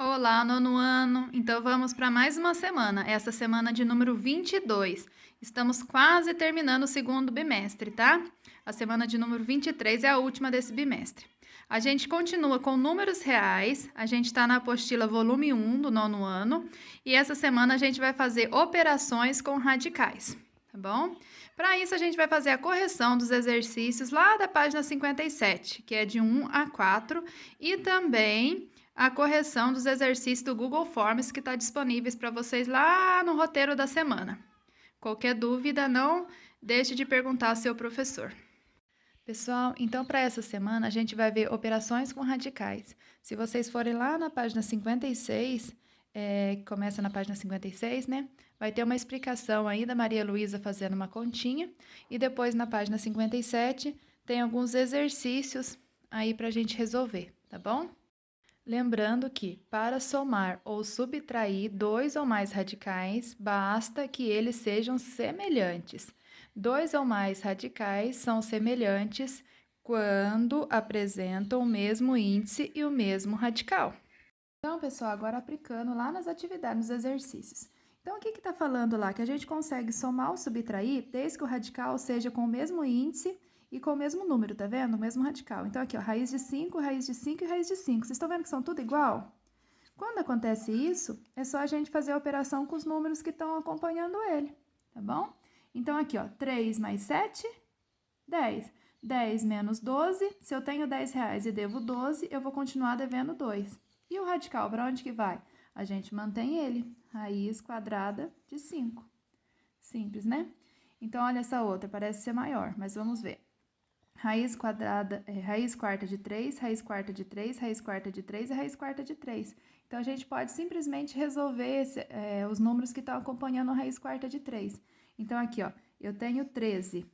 Olá, nono ano! Então vamos para mais uma semana, essa semana de número 22. Estamos quase terminando o segundo bimestre, tá? A semana de número 23 é a última desse bimestre. A gente continua com números reais, a gente está na apostila volume 1 do nono ano e essa semana a gente vai fazer operações com radicais, tá bom? Para isso, a gente vai fazer a correção dos exercícios lá da página 57, que é de 1 a 4, e também a correção dos exercícios do Google Forms que está disponíveis para vocês lá no roteiro da semana. Qualquer dúvida, não deixe de perguntar ao seu professor. Pessoal, então para essa semana a gente vai ver operações com radicais. Se vocês forem lá na página 56, começa na página 56, né? Vai ter uma explicação aí da Maria Luísa fazendo uma continha. E depois na página 57 tem alguns exercícios aí para a gente resolver, tá bom? Lembrando que, para somar ou subtrair dois ou mais radicais, basta que eles sejam semelhantes. Dois ou mais radicais são semelhantes quando apresentam o mesmo índice e o mesmo radical. Então, pessoal, agora aplicando lá nas atividades, nos exercícios. Então, o que está falando lá? Que a gente consegue somar ou subtrair desde que o radical seja com o mesmo índice e com o mesmo número, tá vendo? O mesmo radical. Então, aqui, ó, raiz de 5 e raiz de 5. Vocês estão vendo que são tudo igual? Quando acontece isso, é só a gente fazer a operação com os números que estão acompanhando ele, tá bom? Então, aqui, ó, 3 mais 7, 10. 10 menos 12, se eu tenho 10 reais e devo 12, eu vou continuar devendo 2. E o radical, para onde que vai? A gente mantém ele, raiz quadrada de 5. Simples, né? Então, olha essa outra, parece ser maior, mas vamos ver. Raiz quadrada, raiz quarta de 3, raiz quarta de 3, raiz quarta de 3 e raiz quarta de 3. Então, a gente pode simplesmente resolver os números que estão acompanhando a raiz quarta de 3. Então, aqui, ó, eu tenho 13.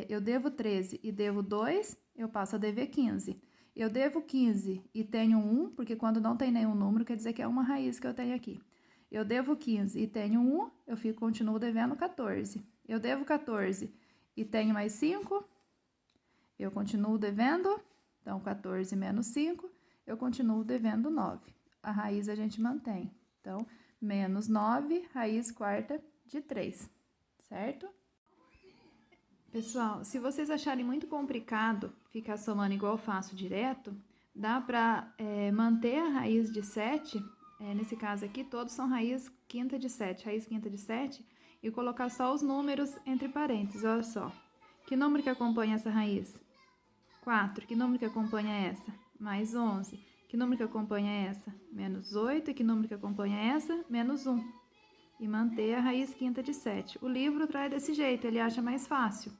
Eu devo 13 e devo 2, eu passo a dever 15. Eu devo 15 e tenho 1, porque quando não tem nenhum número, quer dizer que é uma raiz que eu tenho aqui. Eu devo 15 e tenho 1, eu continuo devendo 14. Eu devo 14 e tenho mais 5, eu continuo devendo, então 14 menos 5, eu continuo devendo 9. A raiz a gente mantém. Então, menos 9, raiz quarta de 3, certo? Pessoal, se vocês acharem muito complicado ficar somando igual eu faço direto, dá para manter a raiz de 7, nesse caso aqui, todos são raiz quinta de 7, e colocar só os números entre parênteses, olha só. Que número que acompanha essa raiz? 4. Que número que acompanha essa? Mais 11. Que número que acompanha essa? Menos 8. E que número que acompanha essa? Menos 1. E manter a raiz quinta de 7. O livro traz desse jeito, ele acha mais fácil.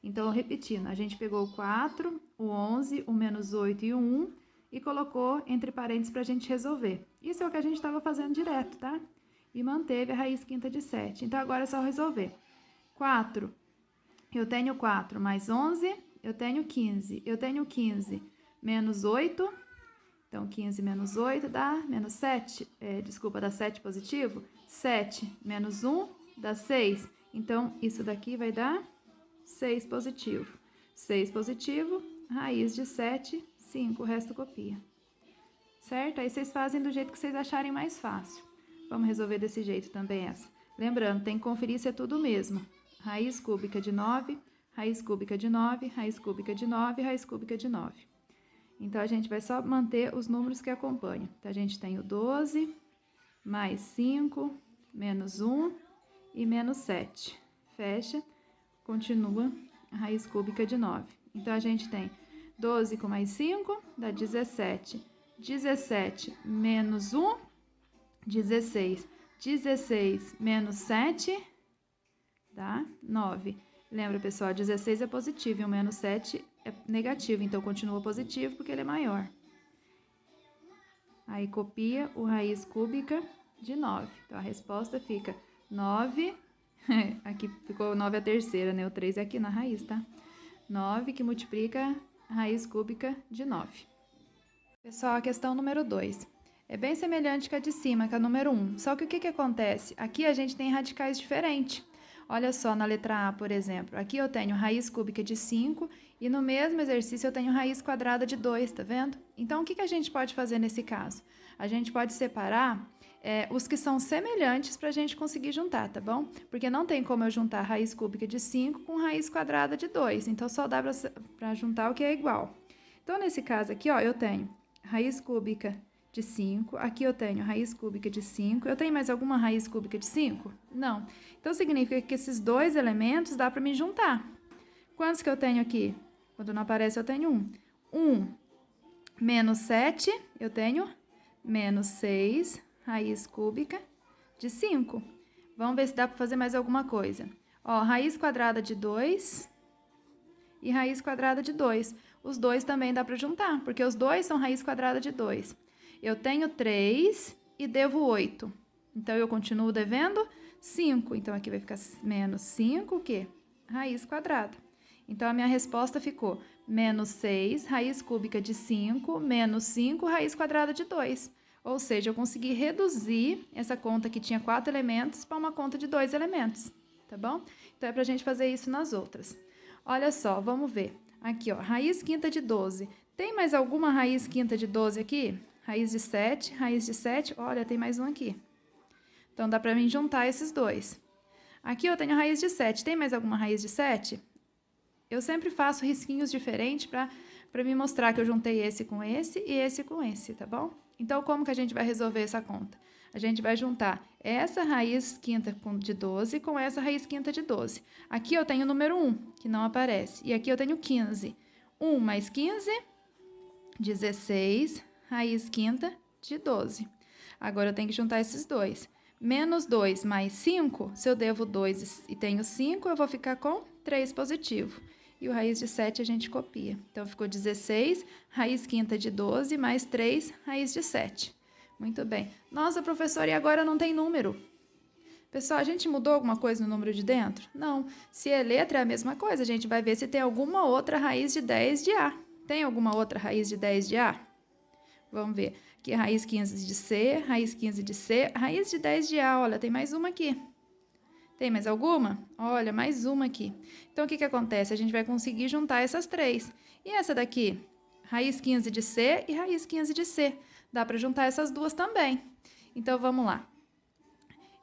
Então, repetindo, a gente pegou o 4, o 11, o menos 8 e o 1 e colocou entre parênteses para a gente resolver. Isso é o que a gente estava fazendo direto, tá? E manteve a raiz quinta de 7. Então, agora é só resolver. 4, eu tenho 4 mais 11, eu tenho 15. Eu tenho 15 menos 8, então 15 menos 8 dá menos 7, dá 7 positivo. 7 menos 1 dá 6. Então, isso daqui vai dar 6 positivo. 6 positivo, raiz de 7, 5, o resto copia. Certo? Aí vocês fazem do jeito que vocês acharem mais fácil. Vamos resolver desse jeito também essa. Lembrando, tem que conferir se é tudo o mesmo. Raiz cúbica de 9, raiz cúbica de 9, raiz cúbica de 9, raiz cúbica de 9. Então, a gente vai só manter os números que acompanham. Então, a gente tem o 12, mais 5, menos 1 e menos 7. Fecha, continua a raiz cúbica de 9. Então, a gente tem 12 com mais 5, dá 17. 17 menos 1, 16. 16 menos 7, dá 9. Lembra, pessoal, 16 é positivo e o menos 7 é negativo, então continua positivo porque ele é maior. Aí copia o raiz cúbica de 9. Então, a resposta fica 9, aqui ficou 9 a terceira, né? O 3 é aqui na raiz, tá? 9 que multiplica a raiz cúbica de 9. Pessoal, a questão número 2. É bem semelhante com a de cima, que é a número 1. Só que o que acontece? Aqui a gente tem radicais diferentes. Olha só, na letra A, por exemplo, aqui eu tenho raiz cúbica de 5 e no mesmo exercício eu tenho raiz quadrada de 2, tá vendo? Então, o que a gente pode fazer nesse caso? a gente pode separar os que são semelhantes para a gente conseguir juntar, tá bom? Porque não tem como eu juntar raiz cúbica de 5 com raiz quadrada de 2, então só dá para juntar o que é igual. Então, nesse caso aqui, ó, eu tenho raiz cúbica de 5, aqui eu tenho raiz cúbica de 5, eu tenho mais alguma raiz cúbica de 5? Não. Então, significa que esses dois elementos dá para me juntar. Quantos que eu tenho aqui? Quando não aparece, eu tenho 1 menos 7, eu tenho menos 6 raiz cúbica de 5. Vamos ver se dá para fazer mais alguma coisa. Ó, raiz quadrada de 2 e raiz quadrada de 2. Os dois também dá para juntar, porque os dois são raiz quadrada de 2. Eu tenho 3 e devo 8. Então, eu continuo devendo 5. Então, aqui vai ficar menos 5, o quê? Raiz quadrada. Então, a minha resposta ficou menos 6, raiz cúbica de 5, menos 5, raiz quadrada de 2. Ou seja, eu consegui reduzir essa conta que tinha 4 elementos para uma conta de 2 elementos, tá bom? Então, é para a gente fazer isso nas outras. Olha só, vamos ver. Aqui, ó, raiz quinta de 12. Tem mais alguma raiz quinta de 12 aqui? Raiz de 7, raiz de 7. Olha, tem mais um aqui. Então, dá para mim juntar esses dois. Aqui eu tenho raiz de 7. Tem mais alguma raiz de 7? Eu sempre faço risquinhos diferentes para me mostrar que eu juntei esse com esse e esse com esse, tá bom? Então, como que a gente vai resolver essa conta? A gente vai juntar essa raiz quinta de 12 com essa raiz quinta de 12. Aqui eu tenho o número 1, que não aparece. E aqui eu tenho 15. 1 mais 15, 16, raiz quinta de 12. Agora eu tenho que juntar esses dois. Menos 2 mais 5, se eu devo 2 e tenho 5, eu vou ficar com 3 positivo. E o raiz de 7 a gente copia. Então, ficou 16, raiz quinta de 12, mais 3, raiz de 7. Muito bem. Nossa, professora, e agora não tem número? Pessoal, a gente mudou alguma coisa no número de dentro? Não. Se é letra, é a mesma coisa. A gente vai ver se tem alguma outra raiz de 10 de A. Tem alguma outra raiz de 10 de A? Vamos ver. Aqui, raiz 15 de C, raiz 15 de C, raiz de 10 de A. Olha, tem mais uma aqui. Tem mais alguma? Olha, mais uma aqui. Então, o que acontece? A gente vai conseguir juntar essas três. E essa daqui? Raiz 15 de C e raiz 15 de C. Dá para juntar essas duas também. Então, vamos lá.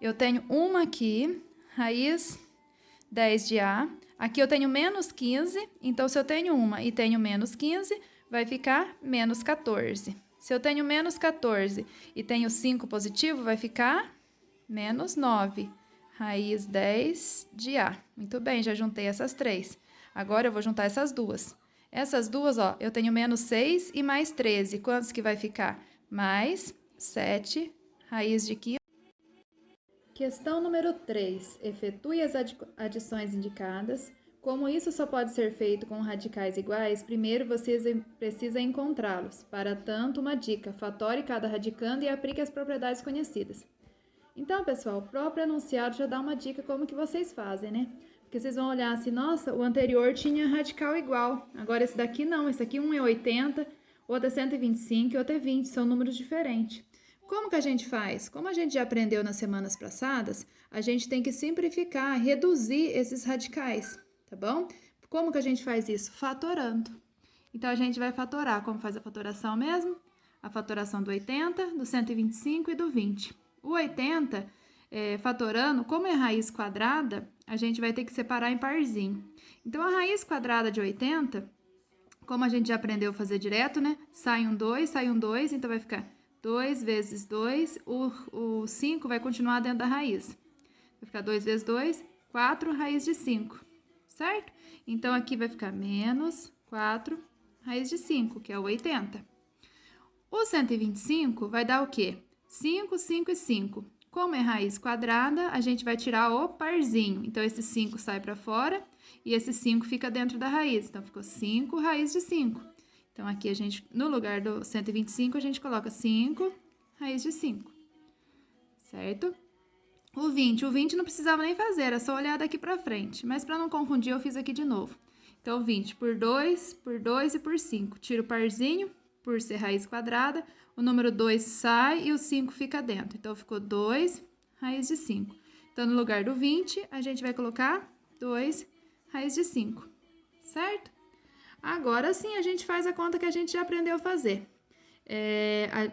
Eu tenho uma aqui, raiz 10 de A. Aqui eu tenho menos 15. Então, se eu tenho uma e tenho menos 15, vai ficar menos 14. Se eu tenho menos 14 e tenho 5 positivo, vai ficar menos 9. Raiz 10 de A. Muito bem, já juntei essas três. Agora eu vou juntar essas duas. Essas duas, ó, eu tenho menos 6 e mais 13. Quantos que vai ficar? Mais 7, raiz de 15. Questão número 3. Efetue as adições indicadas. Como isso só pode ser feito com radicais iguais, primeiro você precisa encontrá-los. Para tanto, uma dica: fatore cada radicando e aplique as propriedades conhecidas. Então, pessoal, o próprio enunciado já dá uma dica como que vocês fazem, né? Porque vocês vão olhar assim, nossa, o anterior tinha radical igual, agora esse daqui não, esse aqui um é 80, o outro é 125 e o outro é 20, são números diferentes. Como que a gente faz? Como a gente já aprendeu nas semanas passadas, a gente tem que simplificar, reduzir esses radicais, tá bom? Como que a gente faz isso? Fatorando. Então, a gente vai fatorar, como faz a fatoração mesmo? A fatoração do 80, do 125 e do 20. O 80, fatorando, como é raiz quadrada, a gente vai ter que separar em parzinho. Então, a raiz quadrada de 80, como a gente já aprendeu a fazer direto, né? Sai um 2, então vai ficar 2 vezes 2, o 5 vai continuar dentro da raiz. Vai ficar 2 vezes 2, 4, raiz de 5, certo? Então, aqui vai ficar menos 4, raiz de 5, que é o 80. O 125 vai dar o quê? 5, 5 e 5. Como é raiz quadrada, a gente vai tirar o parzinho. Então, esse 5 sai para fora e esse 5 fica dentro da raiz. Então, ficou 5 raiz de 5. Então, aqui a gente, no lugar do 125, a gente coloca 5 raiz de 5. Certo? O 20 não precisava nem fazer, era só olhar daqui para frente. Mas, para não confundir, eu fiz aqui de novo. Então, 20 por 2 e por 5. Tiro o parzinho, por ser raiz quadrada, o número 2 sai e o 5 fica dentro. Então, ficou 2 raiz de 5. Então, no lugar do 20, a gente vai colocar 2 raiz de 5, certo? Agora sim, a gente faz a conta que a gente já aprendeu a fazer.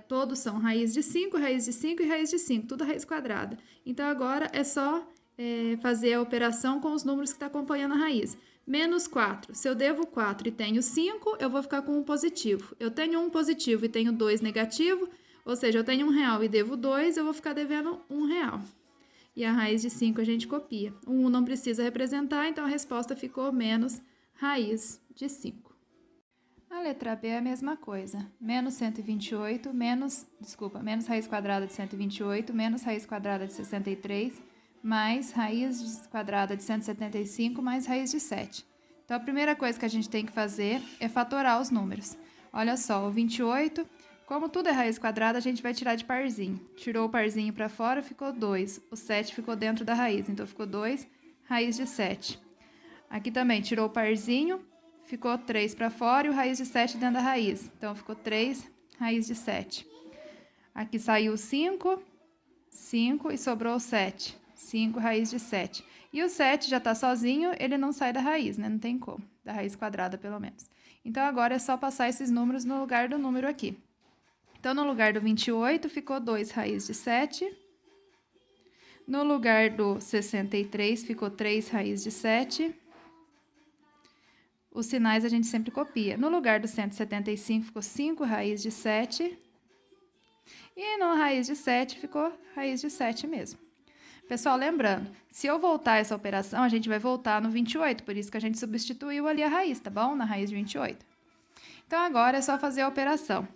todos são raiz de 5 e raiz de 5, tudo raiz quadrada. Então, agora é só fazer a operação com os números que está acompanhando a raiz. Menos 4. Se eu devo 4 e tenho 5, eu vou ficar com um positivo. Eu tenho um positivo e tenho 2 negativo, ou seja, eu tenho R$1 e devo 2, eu vou ficar devendo R$1. E a raiz de 5 a gente copia. O 1 não precisa representar, então a resposta ficou menos raiz de 5. A letra B é a mesma coisa. Menos 128, menos raiz quadrada de 128, menos raiz quadrada de 63, mais raiz quadrada de 175, mais raiz de 7. Então, a primeira coisa que a gente tem que fazer é fatorar os números. Olha só, o 28, como tudo é raiz quadrada, a gente vai tirar de parzinho. Tirou o parzinho para fora, ficou 2. O 7 ficou dentro da raiz, então ficou 2 raiz de 7. Aqui também tirou o parzinho, ficou 3 para fora e o raiz de 7 dentro da raiz. Então, ficou 3 raiz de 7. Aqui saiu 5 e sobrou 7. 5 raiz de 7. E o 7 já está sozinho, ele não sai da raiz, né? Não tem como, da raiz quadrada pelo menos. Então, agora é só passar esses números no lugar do número aqui. Então, no lugar do 28, ficou 2 raiz de 7. No lugar do 63, ficou 3 raiz de 7. Os sinais a gente sempre copia. No lugar do 175, ficou 5 raiz de 7. E no raiz de 7, ficou raiz de 7 mesmo. Pessoal, lembrando, se eu voltar essa operação, a gente vai voltar no 28, por isso que a gente substituiu ali a raiz, tá bom? Na raiz de 28. Então, agora é só fazer a operação.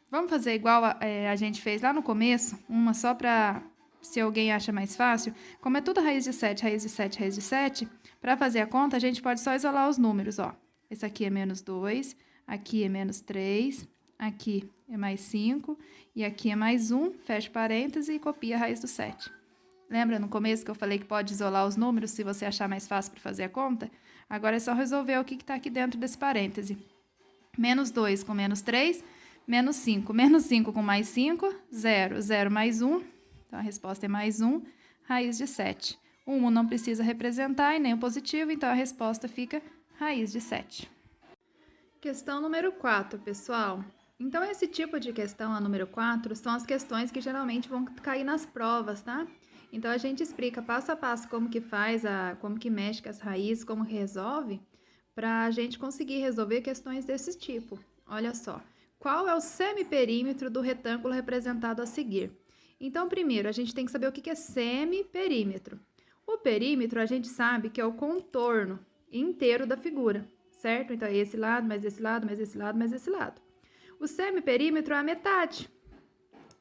Vamos fazer igual a gente fez lá no começo, uma só para, se alguém acha mais fácil. Como é tudo raiz de 7, raiz de 7, raiz de 7, para fazer a conta, a gente pode só isolar os números, ó. Esse aqui é menos 2, aqui é menos 3, aqui é mais 5 e aqui é mais 1, fecha parêntese e copia a raiz do 7. Lembra no começo que eu falei que pode isolar os números se você achar mais fácil para fazer a conta? Agora é só resolver o que está aqui dentro desse parêntese. Menos 2 com menos 3, menos 5. Menos 5 com mais 5, 0. 0 mais 1, então a resposta é mais 1, raiz de 7. O 1 não precisa representar e nem o positivo, então a resposta fica raiz de 7. Questão número 4, pessoal. Então, esse tipo de questão, a número 4, são as questões que geralmente vão cair nas provas, tá? Então, a gente explica passo a passo como que faz, como que mexe com as raízes, como resolve, para a gente conseguir resolver questões desse tipo. Olha só, qual é o semiperímetro do retângulo representado a seguir? Então, primeiro, a gente tem que saber o que é semiperímetro. O perímetro, a gente sabe que é o contorno inteiro da figura, certo? Então, é esse lado, mais esse lado, mais esse lado, mais esse lado. O semiperímetro é a metade.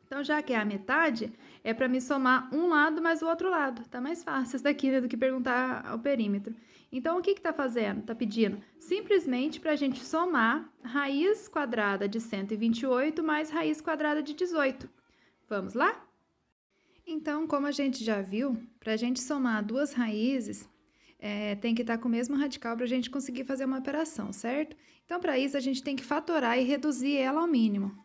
Então, já que é a metade, é para me somar um lado mais o outro lado. Tá mais fácil isso daqui, né, do que perguntar o perímetro. Então, o que tá fazendo? Tá pedindo simplesmente para a gente somar raiz quadrada de 128 mais raiz quadrada de 18. Vamos lá? Então, como a gente já viu, para a gente somar duas raízes, tem que estar com o mesmo radical para a gente conseguir fazer uma operação, certo? Então, para isso, a gente tem que fatorar e reduzir ela ao mínimo.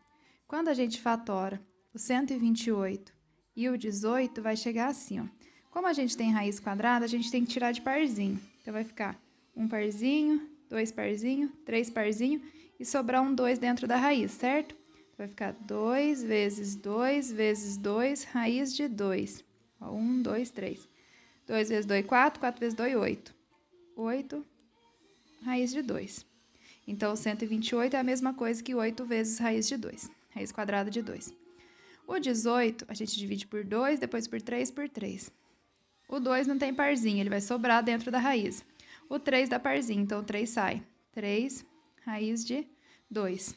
Quando a gente fatora o 128 e o 18, vai chegar assim, ó. Como a gente tem raiz quadrada, a gente tem que tirar de parzinho. Então, vai ficar um parzinho, dois parzinho, três parzinho e sobrar um 2 dentro da raiz, certo? Vai ficar 2 vezes 2 vezes 2, raiz de 2. 1, 2, 3. 2 vezes 2, 4. 4 vezes 2, 8. 8, raiz de 2. Então, 128 é a mesma coisa que 8 vezes raiz de 2. Raiz quadrada de 2. O 18, a gente divide por 2, depois por 3, por 3. O 2 não tem parzinho, ele vai sobrar dentro da raiz. O 3 dá parzinho, então o 3 sai. 3, raiz de 2.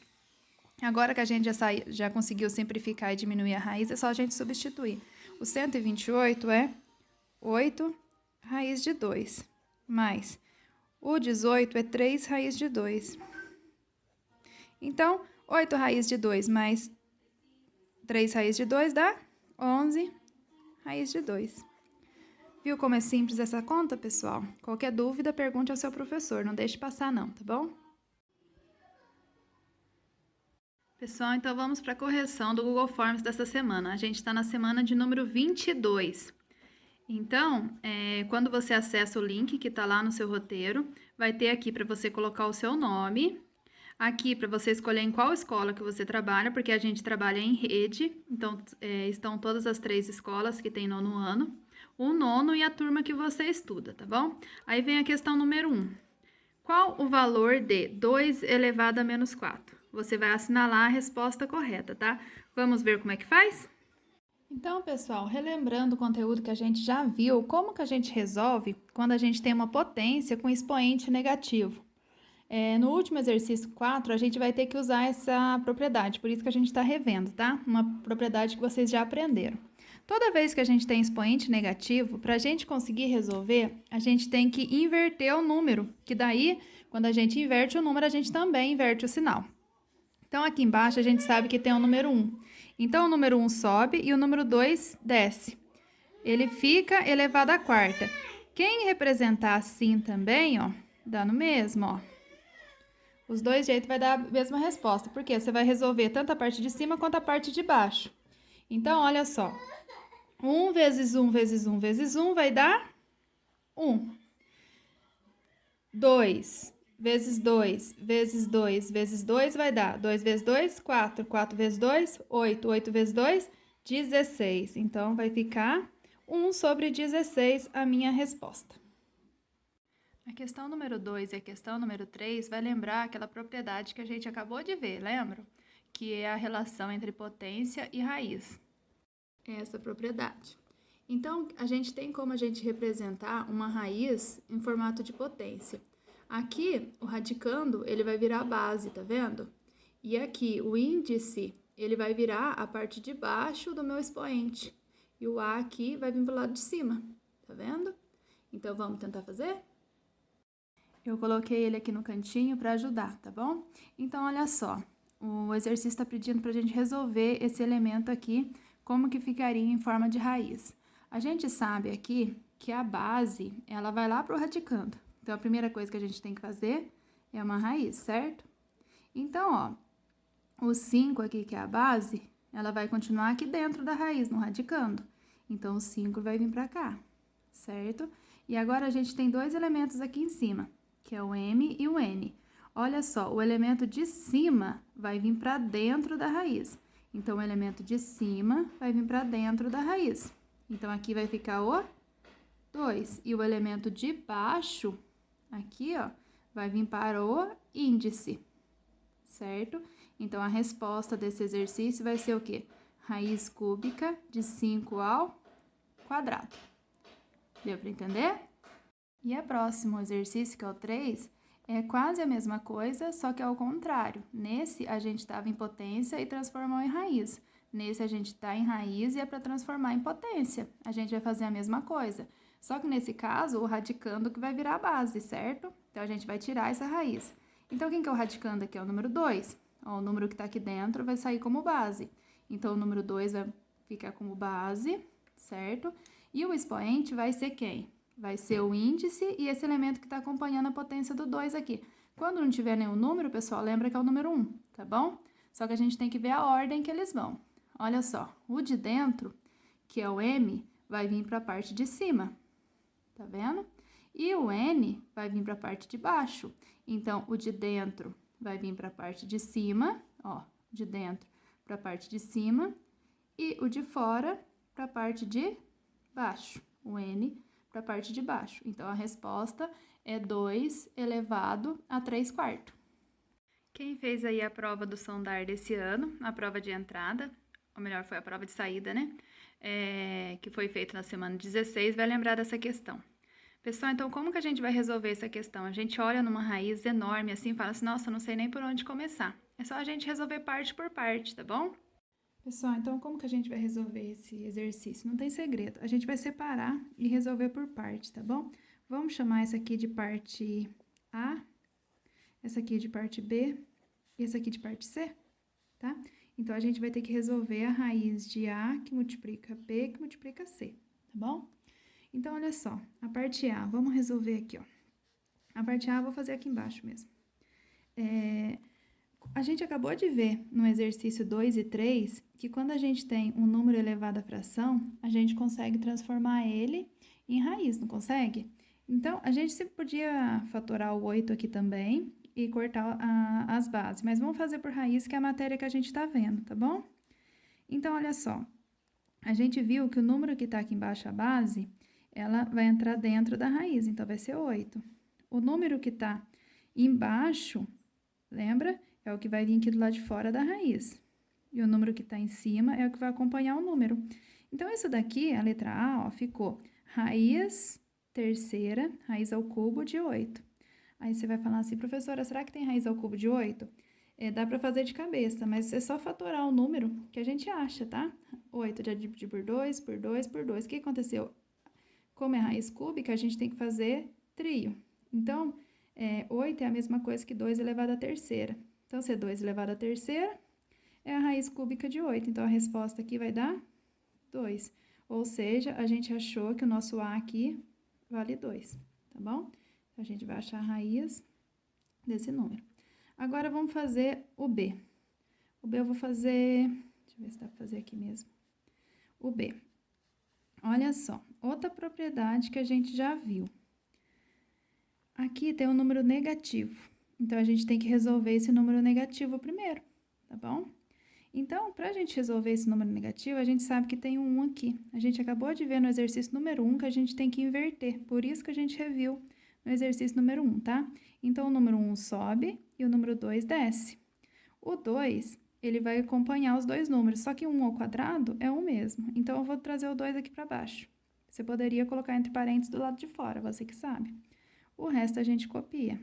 Agora que a gente já conseguiu simplificar e diminuir a raiz, é só a gente substituir. O 128 é 8 raiz de 2, mais o 18 é 3 raiz de 2. Então, 8 raiz de 2 mais 3 raiz de 2 dá 11 raiz de 2. Viu como é simples essa conta, pessoal? Qualquer dúvida, pergunte ao seu professor, não deixe passar não, tá bom? Pessoal, então vamos para a correção do Google Forms dessa semana. A gente está na semana de número 22. Então, quando você acessa o link que está lá no seu roteiro, vai ter aqui para você colocar o seu nome, Aqui, para você escolher em qual escola que você trabalha, porque a gente trabalha em rede, então estão todas as 3 escolas que tem nono ano, o nono e a turma que você estuda, tá bom? Aí vem a questão número 1. Qual o valor de 2 elevado a menos 4? Você vai assinalar a resposta correta, tá? Vamos ver como é que faz? Então, pessoal, relembrando o conteúdo que a gente já viu, como que a gente resolve quando a gente tem uma potência com expoente negativo? No último exercício 4, a gente vai ter que usar essa propriedade, por isso que a gente está revendo, tá? Uma propriedade que vocês já aprenderam. Toda vez que a gente tem expoente negativo, para a gente conseguir resolver, a gente tem que inverter o número, que daí, quando a gente inverte o número, a gente também inverte o sinal. Então, aqui embaixo, a gente sabe que tem o número 1. Então, o número 1 sobe e o número 2 desce. Ele fica elevado à quarta. Quem representar assim também, ó, dá no mesmo, ó. Os dois jeitos vai dar a mesma resposta, porque você vai resolver tanto a parte de cima quanto a parte de baixo. Então, olha só. 1 vezes 1 vezes 1 vezes 1 vai dar 1. 2 vezes 2 vezes 2 vezes 2 vai dar 2 vezes 2, 4. 4 vezes 2, 8. 8 vezes 2, 16. Então, vai ficar 1 sobre 16 a minha resposta. A questão número 2 e a questão número 3 vai lembrar aquela propriedade que a gente acabou de ver, lembra? Que é a relação entre potência e raiz. Essa propriedade. Então, a gente tem como a gente representar uma raiz em formato de potência. Aqui, o radicando, ele vai virar a base, tá vendo? E aqui, o índice, ele vai virar a parte de baixo do meu expoente. E o A aqui vai vir pro lado de cima, tá vendo? Então, vamos tentar fazer? Eu coloquei ele aqui no cantinho para ajudar, tá bom? Então, olha só, o exercício está pedindo para a gente resolver esse elemento aqui, como que ficaria em forma de raiz. A gente sabe aqui que a base, ela vai lá para o radicando. Então, a primeira coisa que a gente tem que fazer é uma raiz, certo? Então, ó, o 5 aqui, que é a base, ela vai continuar aqui dentro da raiz, no radicando. Então, o 5 vai vir para cá, certo? E agora, a gente tem 2 elementos aqui em cima, que é o M e o N. Olha só, o elemento de cima vai vir para dentro da raiz. Então, o elemento de cima vai vir para dentro da raiz. Então, aqui vai ficar o 2. E o elemento de baixo, aqui, ó, vai vir para o índice, certo? Então, a resposta desse exercício vai ser o quê? Raiz cúbica de 5 ao quadrado. Deu para entender? E o próximo exercício, que é o 3, é quase a mesma coisa, só que ao contrário. Nesse, a gente estava em potência e transformou em raiz. Nesse, a gente está em raiz e é para transformar em potência. A gente vai fazer a mesma coisa. Só que nesse caso, o radicando que vai virar a base, certo? Então, a gente vai tirar essa raiz. Então, quem que é o radicando aqui? É o número 2. Ó, o número que está aqui dentro vai sair como base. Então, o número 2 vai ficar como base, certo? E o expoente vai ser quem? Vai ser o índice e esse elemento que está acompanhando a potência do 2 aqui. Quando não tiver nenhum número, pessoal, lembra que é o número 1, tá bom? Só que a gente tem que ver a ordem que eles vão. Olha só, o de dentro, que é o M, vai vir para a parte de cima, tá vendo? E o N vai vir para a parte de baixo. Então, o de dentro vai vir para a parte de cima, ó, de dentro para a parte de cima, e o de fora para a parte de baixo, o N para a parte de baixo. Então, a resposta é 2 elevado a 3/4. Quem fez aí a prova do sondar desse ano, a prova de entrada, ou melhor, foi a prova de saída, né? Que foi feita na semana 16, vai lembrar dessa questão. Pessoal, então como que a gente vai resolver essa questão? A gente olha numa raiz enorme assim e fala assim, nossa, não sei nem por onde começar. É só a gente resolver parte por parte, tá bom? Pessoal, então como que a gente vai resolver esse exercício? Não tem segredo. A gente vai separar e resolver por parte, tá bom? Vamos chamar essa aqui de parte A, essa aqui de parte B e essa aqui de parte C, tá? Então, a gente vai ter que resolver a raiz de A que multiplica B que multiplica C, tá bom? Então, olha só, a parte A, vamos resolver aqui, ó. A parte A eu vou fazer aqui embaixo mesmo. A gente acabou de ver no exercício 2 e 3 que quando a gente tem um número elevado à fração, a gente consegue transformar ele em raiz, não consegue? Então, a gente sempre podia fatorar o 8 aqui também e cortar as bases. Mas vamos fazer por raiz, que é a matéria que a gente tá vendo, tá bom? Então, olha só. A gente viu que o número que tá aqui embaixo, a base, ela vai entrar dentro da raiz, então vai ser 8. O número que tá embaixo, lembra? É o que vai vir aqui do lado de fora da raiz. E o número que tá em cima é o que vai acompanhar o número. Então, isso daqui, a letra A, ó, ficou raiz terceira, raiz ao cubo de 8. Aí você vai falar assim, professora, será que tem raiz ao cubo de 8? Dá para fazer de cabeça, mas é só fatorar o número que a gente acha, tá? 8 já dividir por 2, por 2, por 2. O que aconteceu? Como é raiz cúbica, a gente tem que fazer trio. Então, 8 é a mesma coisa que 2 elevado à terceira. Então, se é 2 elevado à terceira, é a raiz cúbica de 8. Então, a resposta aqui vai dar 2. Ou seja, a gente achou que o nosso A aqui vale 2, tá bom? Então, a gente vai achar a raiz desse número. Agora, vamos fazer o B. O B eu vou fazer... Deixa eu ver se dá para fazer aqui mesmo. O B. Olha só, outra propriedade que a gente já viu. Aqui tem um número negativo. Então, a gente tem que resolver esse número negativo primeiro, tá bom? Então, para a gente resolver esse número negativo, a gente sabe que tem um 1 aqui. A gente acabou de ver no exercício número 1 que a gente tem que inverter. Por isso que a gente reviu no exercício número 1, tá? Então, o número 1 sobe e o número 2 desce. O 2, ele vai acompanhar os dois números, só que 1 ao quadrado é 1 mesmo. Então, eu vou trazer o 2 aqui para baixo. Você poderia colocar entre parênteses do lado de fora, você que sabe. O resto a gente copia.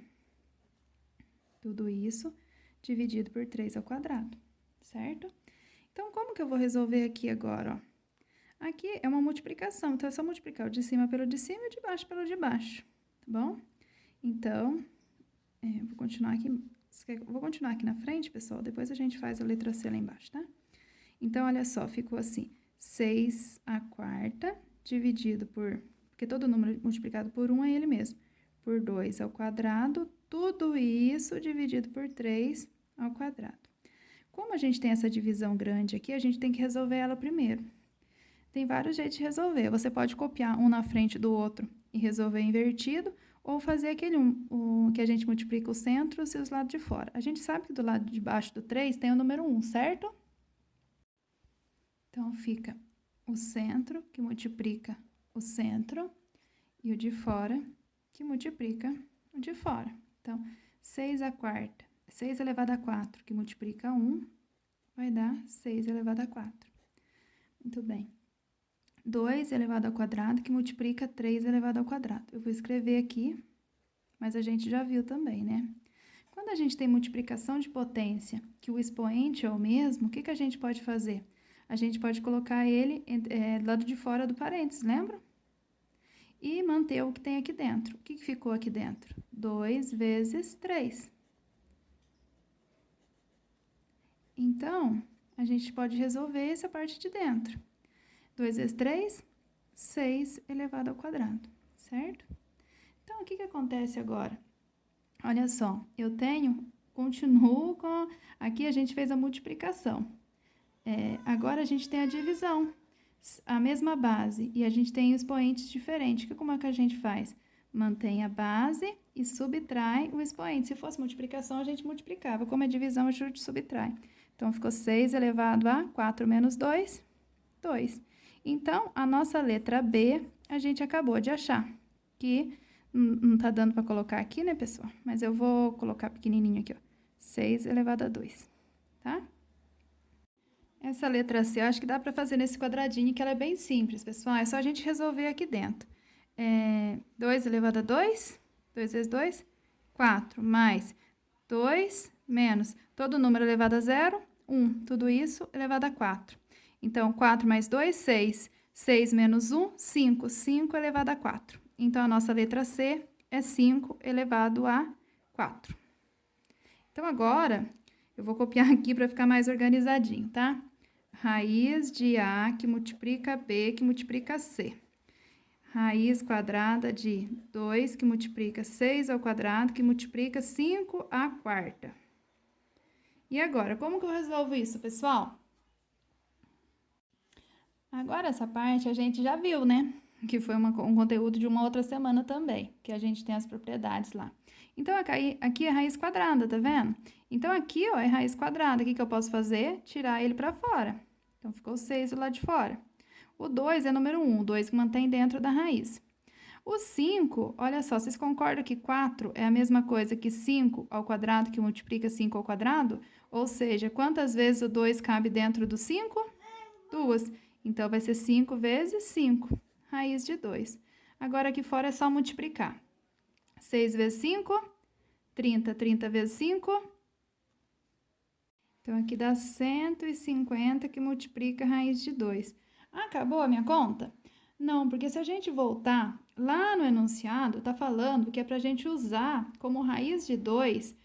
Tudo isso dividido por 3 ao quadrado, certo? Então, como que eu vou resolver aqui agora, ó? Aqui é uma multiplicação, então é só multiplicar o de cima pelo de cima e o de baixo pelo de baixo, tá bom? Então, vou continuar aqui na frente, pessoal, depois a gente faz a letra C lá embaixo, tá? Então, olha só, ficou assim, 6 a quarta dividido por... Porque todo número multiplicado por 1 é ele mesmo. Por 2 ao quadrado, tudo isso dividido por 3 ao quadrado. Como a gente tem essa divisão grande aqui, a gente tem que resolver ela primeiro. Tem vários jeitos de resolver. Você pode copiar um na frente do outro e resolver invertido, ou fazer aquele que a gente multiplica os centros e os lados de fora. A gente sabe que do lado de baixo do 3 tem o número 1, certo? Então, fica o centro, que multiplica o centro, e o de fora, que multiplica o de fora. Então, 6 a quarta, 6 elevado a 4, que multiplica 1, vai dar 6 elevado a 4. Muito bem. 2 elevado ao quadrado, que multiplica 3 elevado ao quadrado. Eu vou escrever aqui, mas a gente já viu também, né? Quando a gente tem multiplicação de potência, que o expoente é o mesmo, o que a gente pode fazer? A gente pode colocar ele do lado de fora do parênteses, lembra? E manter o que tem aqui dentro. O que ficou aqui dentro? 2 vezes 3. Então, a gente pode resolver essa parte de dentro. 2 vezes 3, 6 elevado ao quadrado, certo? Então, o que acontece agora? Olha só, continuo com... Aqui a gente fez a multiplicação. Agora a gente tem a divisão. A mesma base e a gente tem expoentes diferentes. Como é que a gente faz? Mantém a base e subtrai o expoente. Se fosse multiplicação, a gente multiplicava. Como é divisão, a gente subtrai. Então, ficou 6 elevado a 4 menos 2, 2. Então, a nossa letra B, a gente acabou de achar. Que não tá dando para colocar aqui, né, pessoal? Mas eu vou colocar pequenininho aqui, ó. 6 elevado a 2, tá? Essa letra C, eu acho que dá para fazer nesse quadradinho, que ela é bem simples, pessoal. É só a gente resolver aqui dentro. 2 elevado a 2, 2 vezes 2, 4, mais 2, menos todo número elevado a 0, 1. Tudo isso elevado a 4. Então, 4 mais 2, 6. 6 menos 1, 5. 5 elevado a 4. Então, a nossa letra C é 5 elevado a 4. Então, agora, eu vou copiar aqui para ficar mais organizadinho, tá? Raiz de A que multiplica B que multiplica C. Raiz quadrada de 2 que multiplica 6 ao quadrado que multiplica 5 à quarta. E agora, como que eu resolvo isso, pessoal? Agora, essa parte a gente já viu, né? que foi um conteúdo de uma outra semana também, que a gente tem as propriedades lá. Então, aqui é raiz quadrada, tá vendo? Então, aqui, ó, é raiz quadrada. O que eu posso fazer? Tirar ele para fora. Então, ficou 6 do lado de fora. O 2 é número 1, o 2 que mantém dentro da raiz. O 5, olha só, vocês concordam que 4 é a mesma coisa que 5 ao quadrado, que multiplica 5 ao quadrado? Ou seja, quantas vezes o 2 cabe dentro do 5? 2. Então, vai ser 5 vezes 5, raiz de 2. Agora, aqui fora é só multiplicar. 6 vezes 5, 30. 30 vezes 5. Então, aqui dá 150, que multiplica a raiz de 2. Acabou a minha conta? Não, porque se a gente voltar lá no enunciado, tá falando que é para a gente usar como raiz de 2,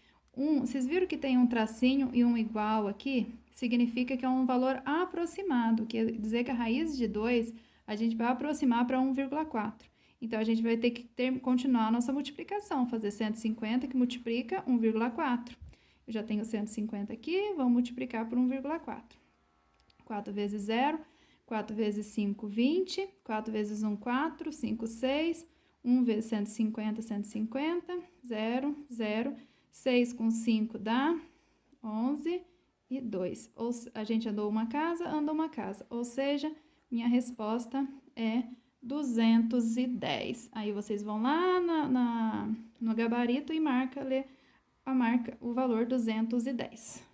vocês viram que tem um tracinho e um igual aqui? Significa que é um valor aproximado, quer dizer que a raiz de 2 a gente vai aproximar para 1,4. Então, a gente vai ter que continuar a nossa multiplicação, fazer 150 que multiplica 1,4. Eu já tenho 150 aqui, vamos multiplicar por 1,4. 4 vezes 0, 4 vezes 5, 20. 4 vezes 1, 4. 5, 6. 1 vezes 150, 150. 0, 0. 6 com 5 dá 11 e 2. Ou a gente andou uma casa, andou uma casa. Ou seja, minha resposta é 210. Aí vocês vão lá no gabarito e marca o valor 210.